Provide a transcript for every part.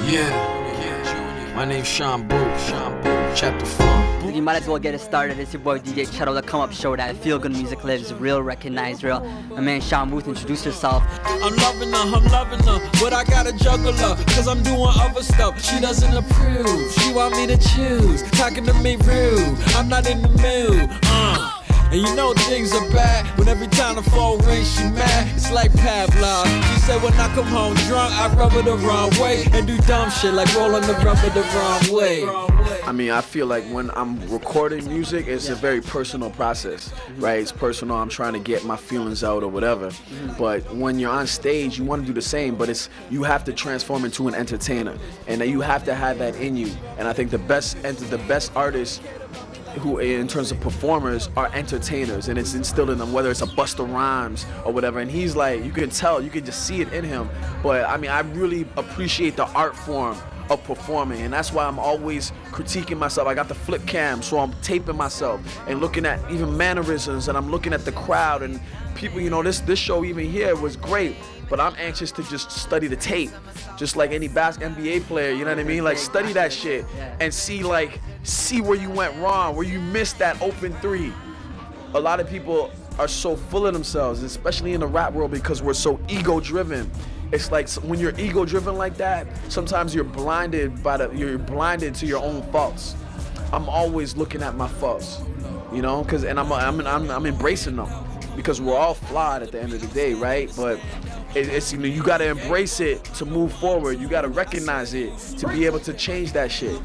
Yeah, my name's Shaun Boothe, Chapter 4. You might as well get it started. It's your boy DJ Cheto, the Come Up Show that feel good music lives, real, recognized, real. My man Shaun Boothe, introduce yourself. I'm loving her, but I gotta juggle her, cause I'm doing other stuff. She doesn't approve, she want me to choose, talking to me rude, I'm not in the mood, And you know things are bad when every time the phone rings she mad. It's like Pavlov. She said when I come home drunk I rub her the wrong way and do dumb shit like rolling the rubber the wrong way. I mean, I feel like when I'm recording music, it's a very personal process, right? It's personal. I'm trying to get my feelings out or whatever. But when you're on stage, you want to do the same, but you have to transform into an entertainer, and you have to have that in you. And I think the best artists who, in terms of performers, are entertainers, and it's instilled in them, whether it's a Busta Rhymes or whatever. And he's like, you can tell, you can just see it in him. But I mean, I really appreciate the art form of performing, and that's why I'm always critiquing myself. I got the flip cam, so I'm taping myself and looking at even mannerisms, and I'm looking at the crowd and people. You know, this show even here was great, but I'm anxious to just study the tape, just like any NBA player. You know what I mean? Like, study that shit and see where you went wrong, where you missed that open three. A lot of people are so full of themselves, especially in the rap world, because we're so ego-driven. It's like when you're ego-driven like that, sometimes you're blinded to your own faults. I'm always looking at my faults, you know, and I'm embracing them, because we're all flawed at the end of the day, right? But it's you know, you gotta embrace it to move forward. You gotta recognize it to be able to change that shit.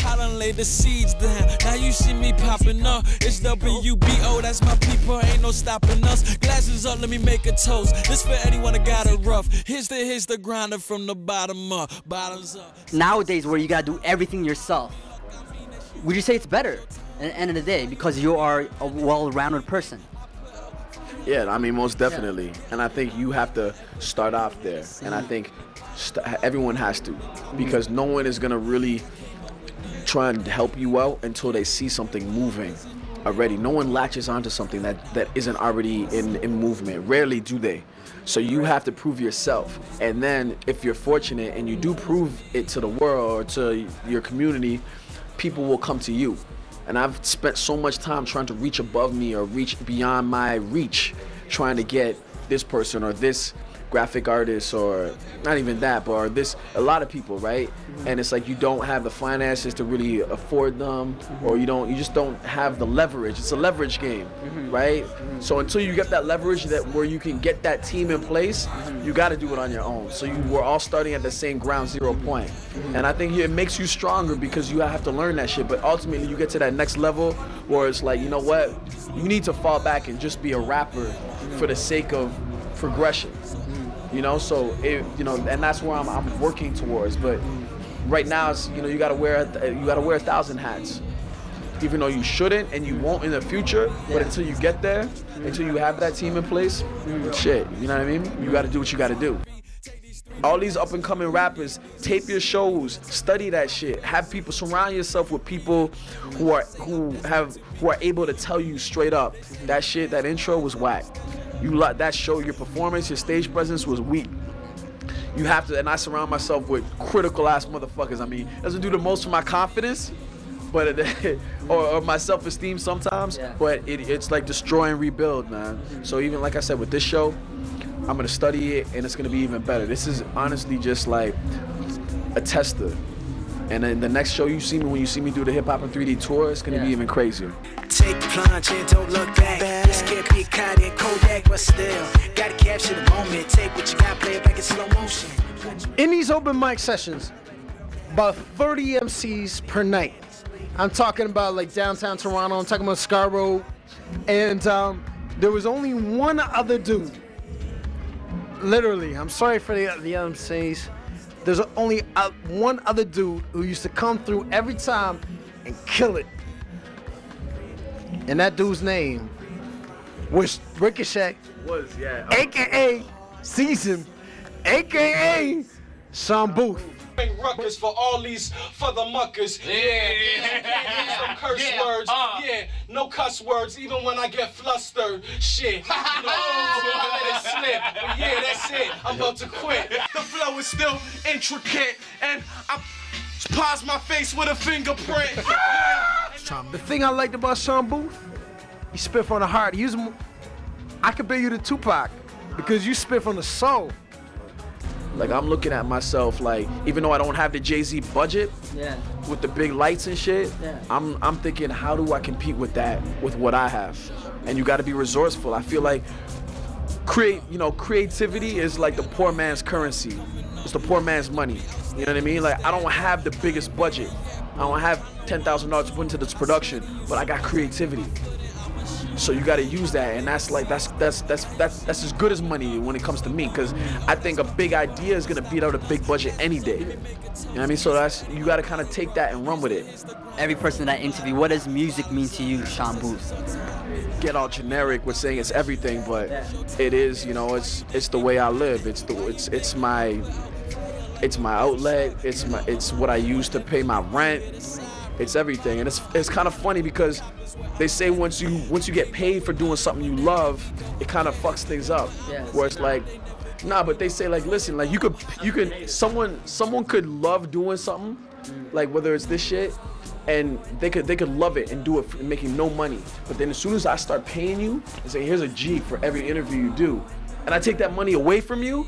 I done laid the seeds down, now you see me popping up. It's WBO, that's my people, ain't no stopping us. Glasses up, let me make a toast. This for anyone that got it rough. Here's the grinder from the bottom up, bottoms up. Nowadays, where you gotta do everything yourself, would you say it's better at the end of the day because you are a well-rounded person? Yeah, I mean, most definitely. And I think you have to start off there. And I think everyone has to, because no one is gonna really try and help you out until they see something moving already. No one latches onto something that isn't already in movement. Rarely do they. So you have to prove yourself. And then if you're fortunate and you do prove it to the world or to your community, people will come to you. And I've spent so much time trying to reach above me or reach beyond my reach, trying to get this person or this graphic artist, or not even that, but or this, a lot of people, right? And it's like you don't have the finances to really afford them, or you just don't have the leverage. It's a leverage game, right? So until you get that leverage where you can get that team in place, you got to do it on your own. So we're all starting at the same ground zero point. And I think it makes you stronger because you have to learn that shit. But ultimately you get to that next level where it's like, you know what? You need to fall back and just be a rapper for the sake of progression. You know, so and that's where I'm working towards. But right now, it's, you know, you gotta wear 1,000 hats, even though you shouldn't and you won't in the future. But until you get there, until you have that team in place, shit, you know what I mean? You gotta do what you gotta do. All these up and coming rappers, tape your shows, study that shit. Have people, surround yourself with people who are able to tell you straight up that shit, that intro was whack. That show, your performance, your stage presence was weak. You have to, and I surround myself with critical ass motherfuckers. I mean, it doesn't do the most for my confidence, but or my self-esteem sometimes. But it's like destroy and rebuild, man. So even like I said, with this show, I'm gonna study it, and it's gonna be even better. This is honestly just like a tester. And then the next show you see me, when you see me do the Hip Hop in 3D tour, it's gonna be even crazier. Take the plunge and don't look back. This can't be caught in Kodak, but still gotta capture the moment. Take what you got, play it back in slow motion. In these open mic sessions, about 30 MCs per night. I'm talking about like downtown Toronto. I'm talking about Scarborough, and there was only one other dude. Literally, I'm sorry for the MCs. There's only one other dude who used to come through every time and kill it. And that dude's name was Ricochet. AKA Season, AKA Shaun Boothe. bring ruckus for all these further muckers. Some curse words. Yeah, no cuss words, even when I get flustered. Shit, you know, I let it slip. But yeah, that's it. I'm about to quit. The flow is still intricate, and I pause my face with a fingerprint. The thing I liked about Shaun Boothe, he spit from the heart. I compare you to Tupac because you spit from the soul. Like, I'm looking at myself like, even though I don't have the Jay-Z budget with the big lights and shit, I'm thinking, how do I compete with that, with what I have? And you got to be resourceful. I feel like creativity is like the poor man's currency. It's the poor man's money. You know what I mean? Like, I don't have the biggest budget. I don't have $10,000 to put into this production, but I got creativity. So you got to use that, and that's as good as money when it comes to me, because I think a big idea is gonna beat out a big budget any day. You know what I mean? So you got to kind of take that and run with it. Every person that interview, what does music mean to you, Shaun Boothe? Get all generic with saying it's everything, but it is, you know, it's the way I live. It's my outlet. It's what I use to pay my rent. It's everything, and it's kind of funny because they say once you get paid for doing something you love, it kind of fucks things up. Where it's like, nah, but they say like, listen, like you could someone could love doing something, like whether it's this shit, and they could love it and do it making no money. But then as soon as I start paying you and say, here's a G for every interview you do, and I take that money away from you,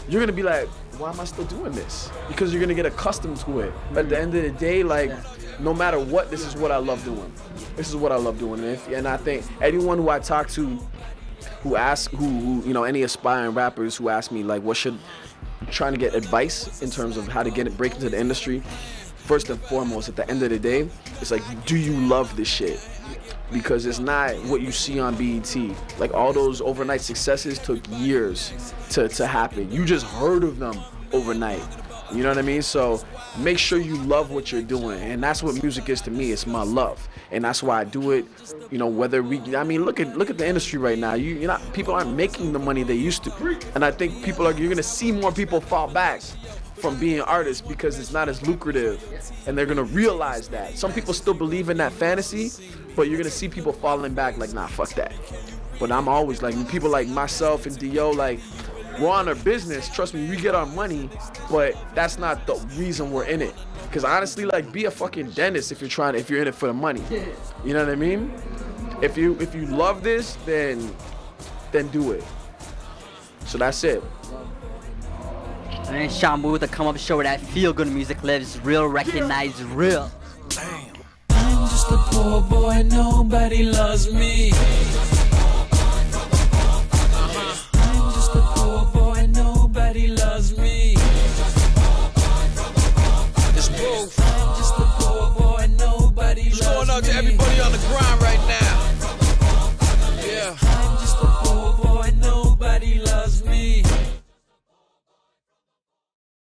you're gonna be like, why am I still doing this? Because you're gonna get accustomed to it. But at the end of the day, like, no matter what, this is what I love doing. This is what I love doing. And I think anyone who I talk to, who you know, any aspiring rappers who ask me like, trying to get advice in terms of how to break into the industry, first and foremost, at the end of the day, it's like, do you love this shit? Because it's not what you see on BET. Like, all those overnight successes took years to happen. You just heard of them overnight. You know what I mean? So make sure you love what you're doing, and that's what music is to me. It's my love, and that's why I do it. You know, look at the industry right now. People aren't making the money they used to, and I think you're gonna see more people fall back from being artists because it's not as lucrative, and they're gonna realize that. Some people still believe in that fantasy, but you're gonna see people falling back like, nah, fuck that. But I'm always like, people like myself and Dio, like, we're on our business, trust me, we get our money, but that's not the reason we're in it. Because honestly, like, be a fucking dentist if you're in it for the money. You know what I mean? If you love this, then do it. So that's it. And Shaun Boothe, the come up show where that feel good music lives, real, recognized, real. I'm just a poor boy, nobody loves me. Nobody loves me. It's Boothe. I'm just a poor boy, nobody loves me. What's going on to everybody on the grind